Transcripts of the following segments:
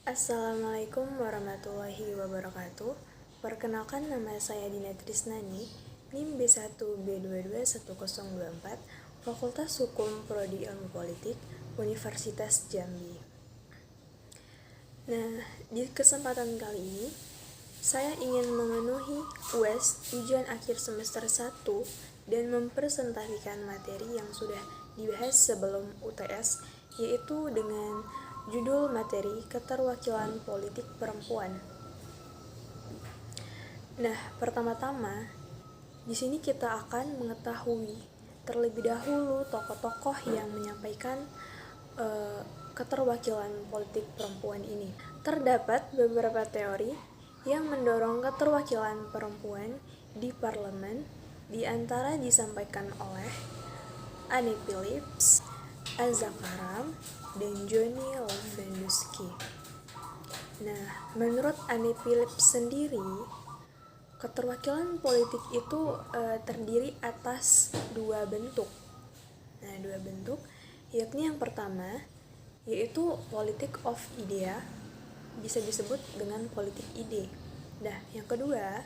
Assalamualaikum warahmatullahi wabarakatuh. Perkenalkan, nama saya Dina Trisnani, NIM B1B221024, Fakultas Hukum Prodi Ilmu Politik, Universitas Jambi. Nah, di kesempatan kali ini saya ingin memenuhi UAS ujian akhir semester 1 dan mempresentasikan materi yang sudah dibahas sebelum UTS, yaitu dengan judul materi Keterwakilan Politik Perempuan. Nah, pertama-tama di sini kita akan mengetahui terlebih dahulu tokoh-tokoh yang menyampaikan keterwakilan politik perempuan ini. Terdapat beberapa teori yang mendorong keterwakilan perempuan di parlemen, di antara disampaikan oleh Annie Phillips, Aza Karam, dan Johnny Lewandowski. Nah, menurut Annie Phillips sendiri, keterwakilan politik itu terdiri atas dua bentuk. Nah, dua bentuk, yakni yang pertama yaitu politik of idea, bisa disebut dengan politik ide. Nah, yang kedua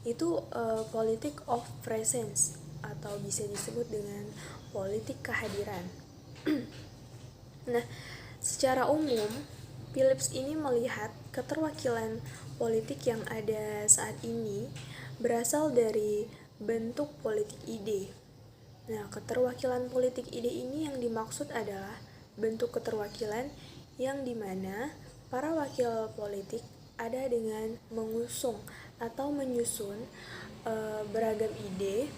itu politik of presence, atau bisa disebut dengan politik kehadiran. Nah, secara umum Phillips ini melihat keterwakilan politik yang ada saat ini berasal dari bentuk politik ide. Nah, keterwakilan politik ide ini yang dimaksud adalah bentuk keterwakilan yang dimana para wakil politik ada dengan mengusung atau menyusun beragam ide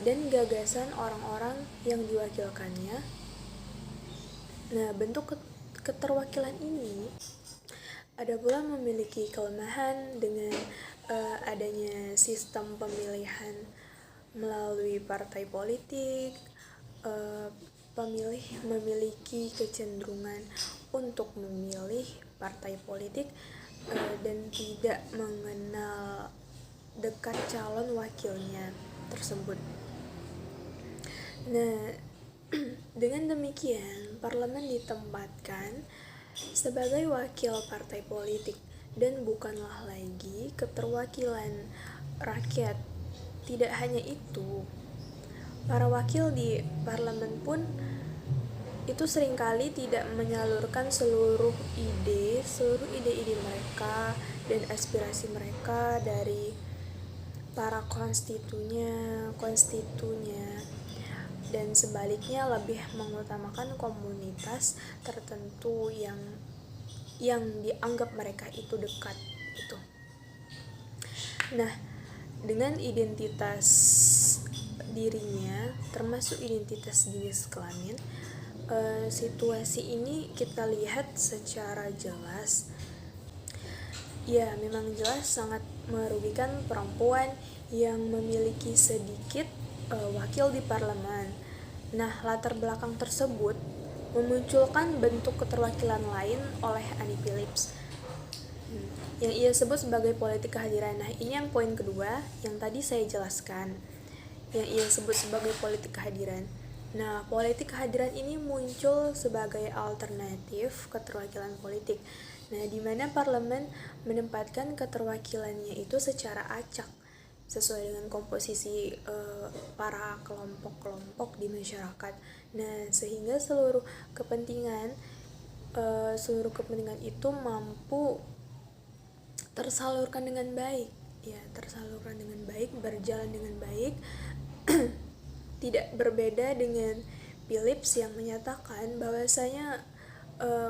dan gagasan orang-orang yang diwakilkannya. Nah, bentuk keterwakilan ini ada pula memiliki kelemahan dengan adanya sistem pemilihan melalui partai politik. Pemilih memiliki kecenderungan untuk memilih partai politik dan tidak mengenal dekat calon wakilnya tersebut. Nah, dengan demikian parlemen ditempatkan sebagai wakil partai politik dan bukanlah lagi keterwakilan rakyat. Tidak hanya itu, para wakil di parlemen pun itu seringkali tidak menyalurkan seluruh ide-ide mereka dan aspirasi mereka dari para konstitunya, dan sebaliknya lebih mengutamakan komunitas tertentu yang dianggap mereka itu dekat gitu. Nah, dengan identitas dirinya termasuk identitas jenis kelamin, situasi ini kita lihat secara jelas. Ya, memang jelas sangat merugikan perempuan yang memiliki sedikit wakil di parlemen. Nah, latar belakang tersebut memunculkan bentuk keterwakilan lain oleh Annie Phillips yang ia sebut sebagai politik kehadiran. Nah, ini yang poin kedua yang tadi saya jelaskan, yang ia sebut sebagai politik kehadiran. Nah, politik kehadiran ini muncul sebagai alternatif keterwakilan politik. Nah, di mana parlemen menempatkan keterwakilannya itu secara acak sesuai dengan komposisi para kelompok-kelompok di masyarakat. Nah, sehingga seluruh kepentingan itu mampu tersalurkan dengan baik, berjalan dengan baik. Tidak berbeda dengan Phillips yang menyatakan bahwasanya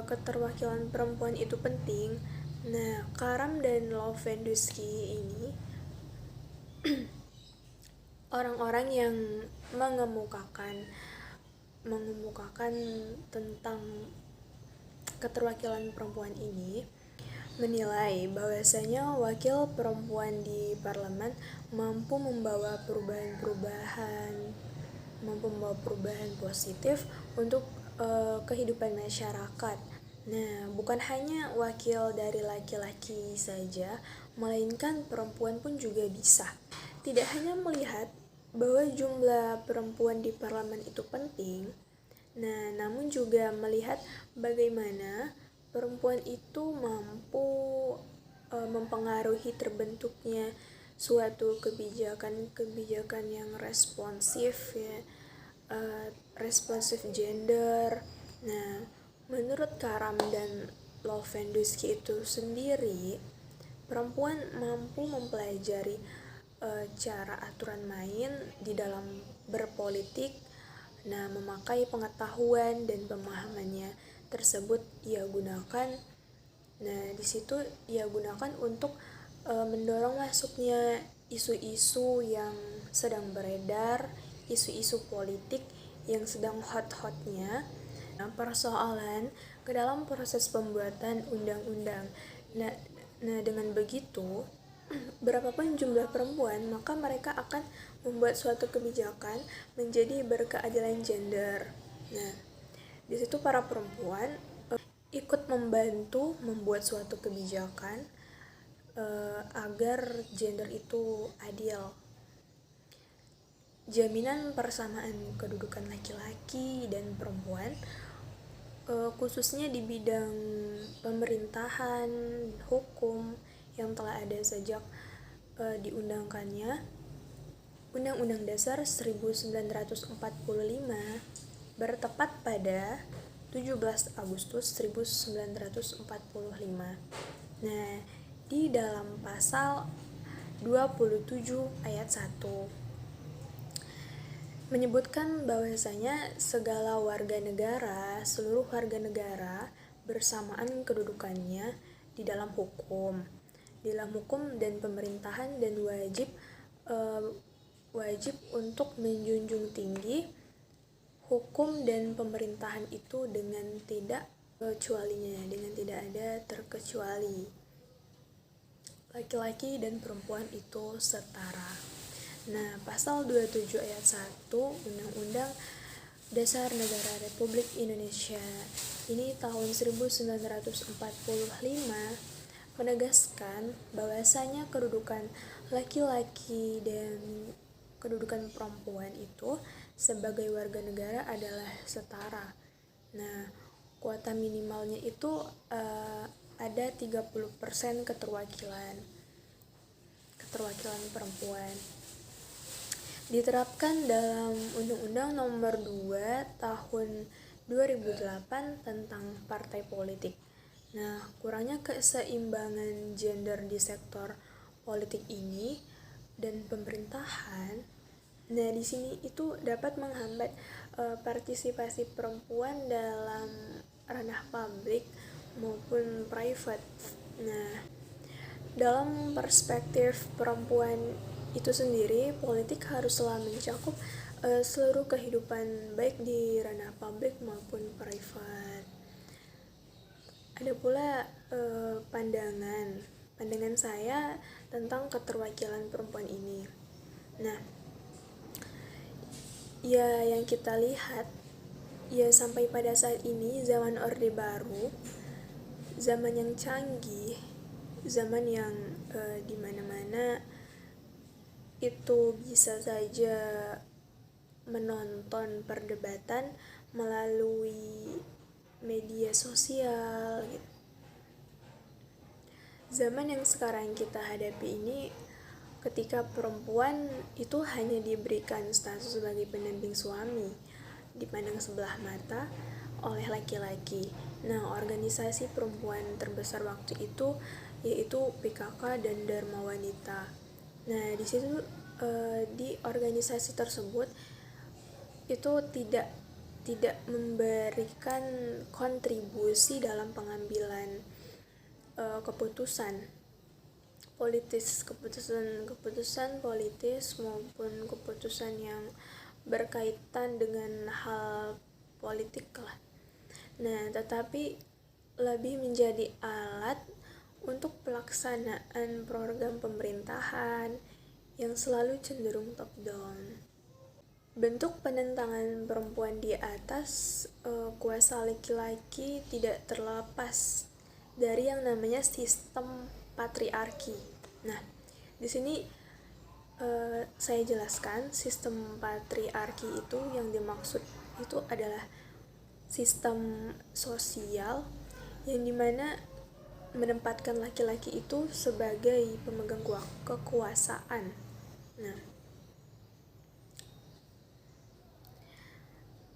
keterwakilan perempuan itu penting. Nah, Karam dan Lewandowski ini orang-orang yang mengemukakan tentang keterwakilan perempuan ini menilai bahwasanya wakil perempuan di parlemen mampu membawa perubahan positif untuk kehidupan masyarakat. Nah, bukan hanya wakil dari laki-laki saja, melainkan perempuan pun juga bisa. Tidak hanya melihat bahwa jumlah perempuan di parlemen itu penting, namun juga melihat bagaimana perempuan itu mampu mempengaruhi terbentuknya suatu kebijakan yang responsif ya, responsif gender. Nah, menurut Karam dan Lovendusky itu sendiri, perempuan mampu mempelajari cara aturan main di dalam berpolitik. Nah, memakai pengetahuan dan pemahamannya tersebut ia gunakan. Nah, di situ ia gunakan untuk mendorong masuknya isu-isu yang sedang beredar, isu-isu politik yang sedang hot-hotnya. Nah, persoalan ke dalam proses pembuatan undang-undang. Nah, dengan begitu, berapapun jumlah perempuan, maka mereka akan membuat suatu kebijakan menjadi berkeadilan gender. Nah, di situ para perempuan ikut membantu membuat suatu kebijakan agar gender itu adil. Jaminan persamaan kedudukan laki-laki dan perempuan, khususnya di bidang pemerintahan, hukum yang telah ada sejak diundangkannya Undang-Undang Dasar 1945 bertepat pada 17 Agustus 1945. Nah, di dalam pasal 27 ayat 1 menyebutkan bahwasanya seluruh warga negara bersamaan kedudukannya di dalam hukum dan pemerintahan, dan wajib untuk menjunjung tinggi hukum dan pemerintahan itu dengan tidak ada terkecuali. Laki-laki dan perempuan itu setara. Nah, pasal 27 ayat 1 Undang-Undang Dasar Negara Republik Indonesia ini tahun 1945 menegaskan bahwasanya kedudukan laki-laki dan kedudukan perempuan itu sebagai warga negara adalah setara. Nah, kuota minimalnya itu ada 30% keterwakilan perempuan. Diterapkan dalam Undang-Undang Nomor 2 Tahun 2008 tentang partai politik. Nah, kurangnya keseimbangan gender di sektor politik ini dan pemerintahan. Nah, di sini itu dapat menghambat partisipasi perempuan dalam ranah publik maupun private. Nah, dalam perspektif perempuan itu sendiri, politik haruslah mencakup seluruh kehidupan baik di ranah publik maupun private. Ada pula pandangan saya tentang keterwakilan perempuan ini. Nah, ya yang kita lihat ya sampai pada saat ini, zaman Orde Baru, zaman yang canggih, zaman yang dimana-mana itu bisa saja menonton perdebatan melalui media sosial gitu. Zaman yang sekarang kita hadapi ini, ketika perempuan itu hanya diberikan status sebagai pendamping suami, dipandang sebelah mata oleh laki-laki. Nah, organisasi perempuan terbesar waktu itu yaitu PKK dan Dharma Wanita. Nah, di situ di organisasi tersebut itu tidak memberikan kontribusi dalam pengambilan keputusan politis maupun keputusan yang berkaitan dengan hal politik lah. Nah, tetapi lebih menjadi alat untuk pelaksanaan program pemerintahan yang selalu cenderung top down. Bentuk penentangan perempuan di atas kuasa laki-laki tidak terlepas dari yang namanya sistem patriarki. Nah, di sini saya jelaskan sistem patriarki itu yang dimaksud itu adalah sistem sosial yang dimana menempatkan laki-laki itu sebagai pemegang kekuasaan. Nah,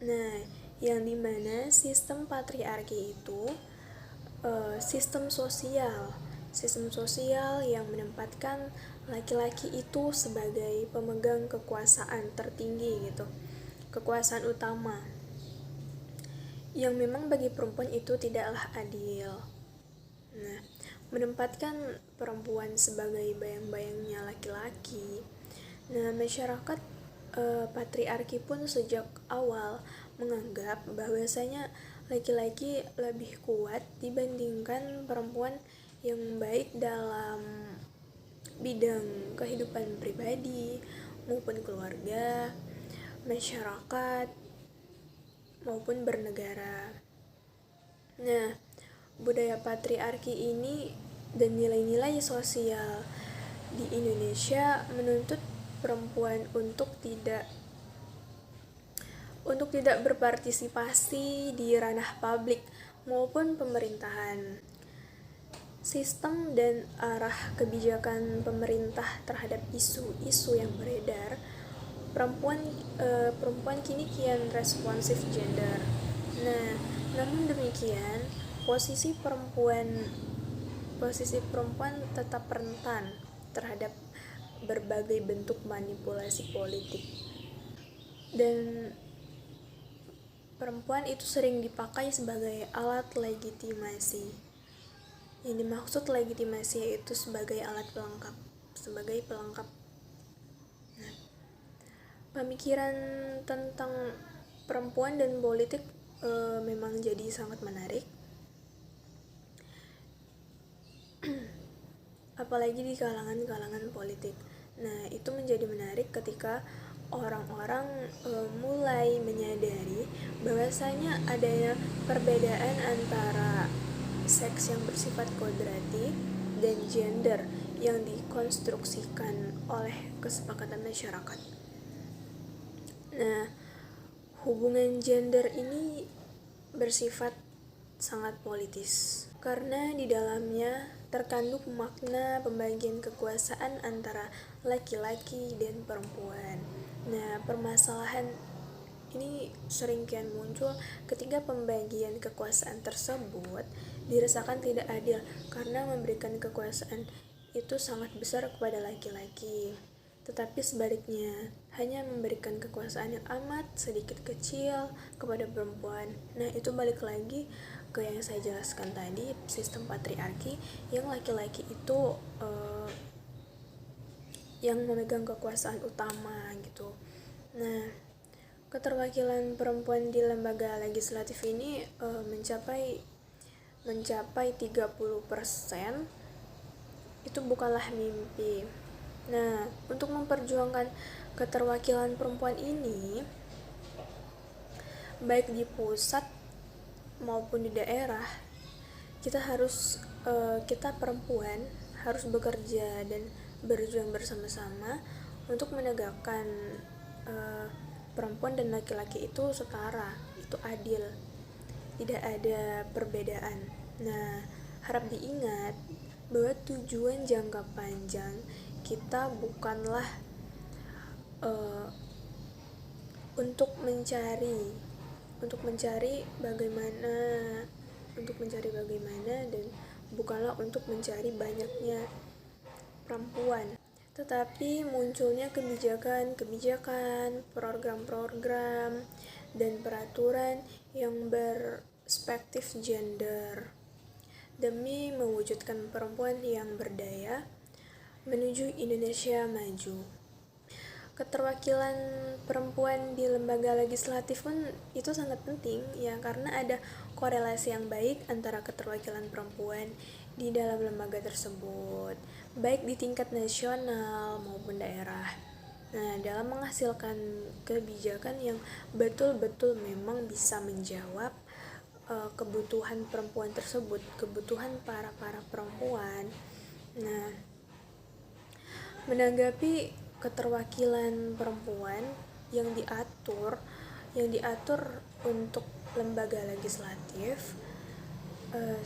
Nah, yang dimana sistem patriarki itu sistem sosial yang menempatkan laki-laki itu sebagai pemegang kekuasaan tertinggi gitu, kekuasaan utama, yang memang bagi perempuan itu tidaklah adil. Nah, menempatkan perempuan sebagai bayang-bayangnya laki-laki. Nah, masyarakat patriarki pun sejak awal menganggap bahwasanya laki-laki lebih kuat dibandingkan perempuan yang baik dalam bidang kehidupan pribadi maupun keluarga, masyarakat, maupun bernegara. Nah, budaya patriarki ini dan nilai-nilai sosial di Indonesia menuntut perempuan untuk tidak berpartisipasi di ranah publik maupun pemerintahan. Sistem dan arah kebijakan pemerintah terhadap isu-isu yang beredar, perempuan kini kian responsif gender. Nah, namun demikian, posisi perempuan tetap rentan terhadap berbagai bentuk manipulasi politik. Dan perempuan itu sering dipakai sebagai alat legitimasi. Yang dimaksud legitimasi yaitu sebagai alat pelengkap, sebagai pelengkap. Nah, pemikiran tentang perempuan dan politik memang jadi sangat menarik. Apalagi di kalangan-kalangan politik. Nah, itu menjadi menarik ketika orang-orang mulai menyadari bahwasanya adanya perbedaan antara seks yang bersifat kodrati dan gender yang dikonstruksikan oleh kesepakatan masyarakat. Nah, hubungan gender ini bersifat sangat politis karena di dalamnya terkandung makna pembagian kekuasaan antara laki-laki dan perempuan. Nah, permasalahan ini sering kian muncul ketika pembagian kekuasaan tersebut dirasakan tidak adil karena memberikan kekuasaan itu sangat besar kepada laki-laki, tetapi sebaliknya hanya memberikan kekuasaan yang amat sedikit kecil kepada perempuan. Nah, itu balik lagi ke yang saya jelaskan tadi, sistem patriarki yang laki-laki itu yang memegang kekuasaan utama gitu. Nah, keterwakilan perempuan di lembaga legislatif ini mencapai 30%. Itu bukanlah mimpi. Nah, untuk memperjuangkan keterwakilan perempuan ini baik di pusat maupun di daerah, kita perempuan harus bekerja dan berjuang bersama-sama untuk menegakkan perempuan dan laki-laki itu setara, itu adil, tidak ada perbedaan. Nah, harap diingat bahwa tujuan jangka panjang kita bukanlah untuk mencari bagaimana dan bukanlah untuk mencari banyaknya perempuan, tetapi munculnya kebijakan, program-program, dan peraturan yang berperspektif gender demi mewujudkan perempuan yang berdaya menuju Indonesia maju. Keterwakilan perempuan di lembaga legislatif pun itu sangat penting ya, karena ada korelasi yang baik antara keterwakilan perempuan di dalam lembaga tersebut, baik di tingkat nasional maupun daerah. Nah, dalam menghasilkan kebijakan yang betul-betul memang bisa menjawab kebutuhan perempuan tersebut, kebutuhan para perempuan. Nah, menanggapi keterwakilan perempuan yang diatur untuk lembaga legislatif,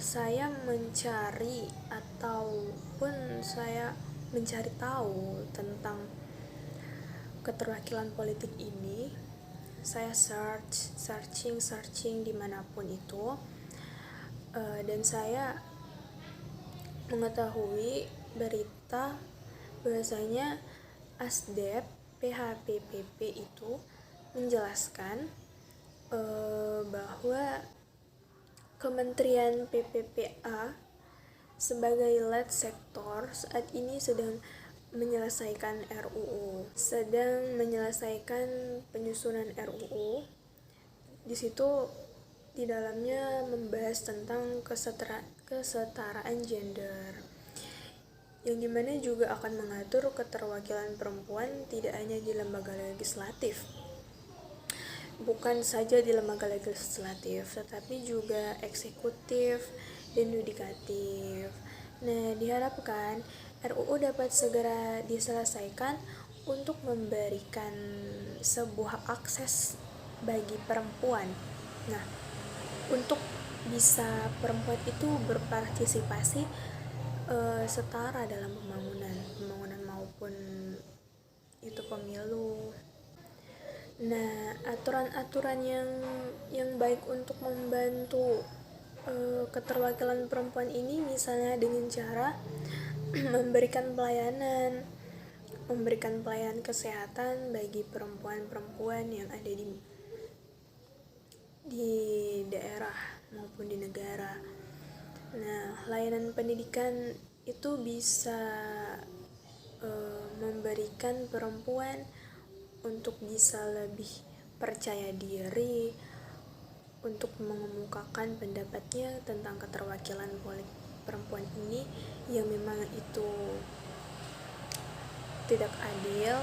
saya mencari ataupun saya mencari tahu tentang keterwakilan politik ini. Saya searching dimanapun itu, dan saya mengetahui berita bahwasanya ASDEP PHPPP itu menjelaskan bahwa Kementerian PPPA sebagai lead sektor saat ini sedang menyelesaikan penyusunan RUU. Di situ di dalamnya membahas tentang kesetaraan gender, yang dimana juga akan mengatur keterwakilan perempuan tidak hanya di lembaga legislatif, bukan saja di lembaga legislatif, tetapi juga eksekutif dan yudikatif. Nah, diharapkan RUU dapat segera diselesaikan untuk memberikan sebuah akses bagi perempuan. Nah, untuk bisa perempuan itu berpartisipasi setara dalam pembangunan maupun itu pemilu. Nah, aturan-aturan yang baik untuk membantu keterwakilan perempuan ini misalnya dengan cara memberikan pelayanan kesehatan bagi perempuan-perempuan yang ada di daerah maupun di negara. Nah, layanan pendidikan itu bisa memberikan perempuan untuk bisa lebih percaya diri untuk mengemukakan pendapatnya tentang keterwakilan politik perempuan ini yang memang itu tidak adil,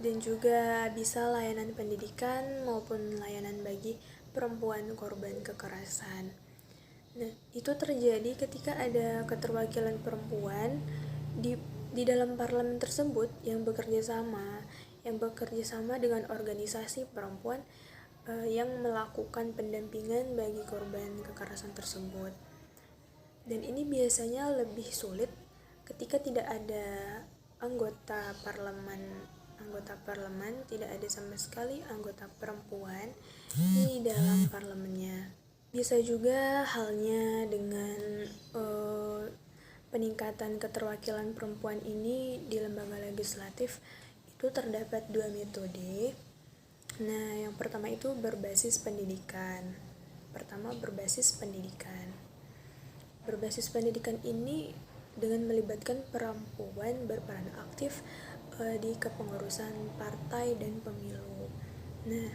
dan juga bisa layanan pendidikan maupun layanan bagi perempuan korban kekerasan. Nah, itu terjadi ketika ada keterwakilan perempuan di dalam parlemen tersebut yang bekerja sama dengan organisasi perempuan yang melakukan pendampingan bagi korban kekerasan tersebut. Dan ini biasanya lebih sulit ketika tidak ada anggota parlemen, tidak ada sama sekali anggota perempuan di dalam parlemennya. Bisa juga halnya dengan peningkatan keterwakilan perempuan ini di lembaga legislatif. Itu terdapat 2 metode. Nah, yang pertama itu berbasis pendidikan. Berbasis pendidikan ini dengan melibatkan perempuan berperan aktif di kepengurusan partai dan pemilu. Nah,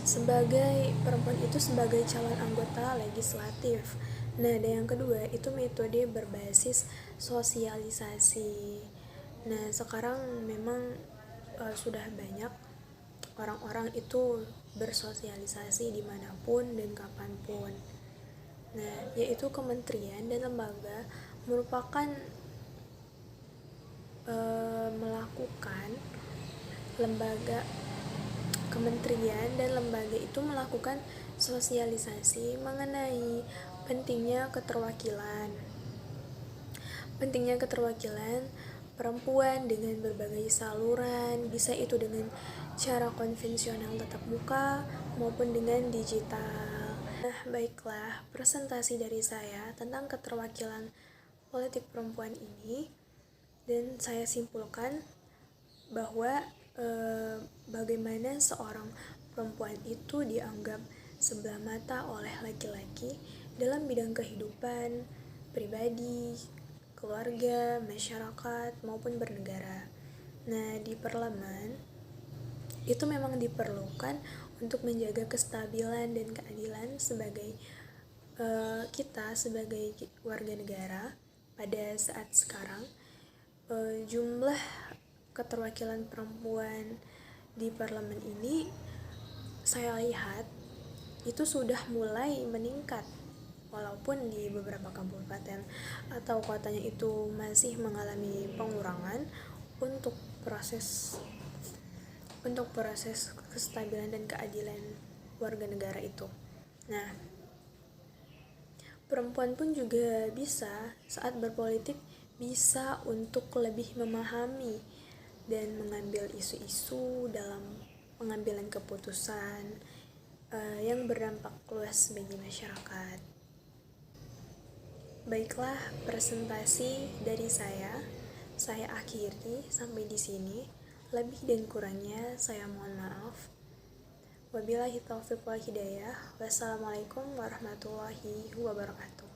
sebagai perempuan itu sebagai calon anggota legislatif. Nah, dan yang kedua itu metode berbasis sosialisasi. Nah, sekarang memang sudah banyak orang-orang itu bersosialisasi dimanapun dan kapanpun. Nah, yaitu kementerian dan lembaga merupakan kementerian dan lembaga itu melakukan sosialisasi mengenai pentingnya keterwakilan perempuan dengan berbagai saluran, bisa itu dengan cara konvensional tatap muka maupun dengan digital. Nah, baiklah, presentasi dari saya tentang keterwakilan politik perempuan ini, dan saya simpulkan bahwa bagaimana seorang perempuan itu dianggap sebelah mata oleh laki-laki dalam bidang kehidupan pribadi, keluarga, masyarakat, maupun bernegara. Nah, di parlemen itu memang diperlukan untuk menjaga kestabilan dan keadilan sebagai kita sebagai warga negara. Pada saat sekarang jumlah keterwakilan perempuan di parlemen ini saya lihat itu sudah mulai meningkat, walaupun di beberapa kabupaten atau kotanya itu masih mengalami pengurangan untuk proses kestabilan dan keadilan warga negara itu. Nah, Perempuan pun juga bisa saat berpolitik bisa untuk lebih memahami dan mengambil isu-isu dalam pengambilan keputusan yang berdampak luas bagi masyarakat. Baiklah, presentasi dari saya akhiri sampai di sini. Lebih dan kurangnya saya mohon maaf. Wabillahi taufiq wal hidayah. Wassalamualaikum warahmatullahi wabarakatuh.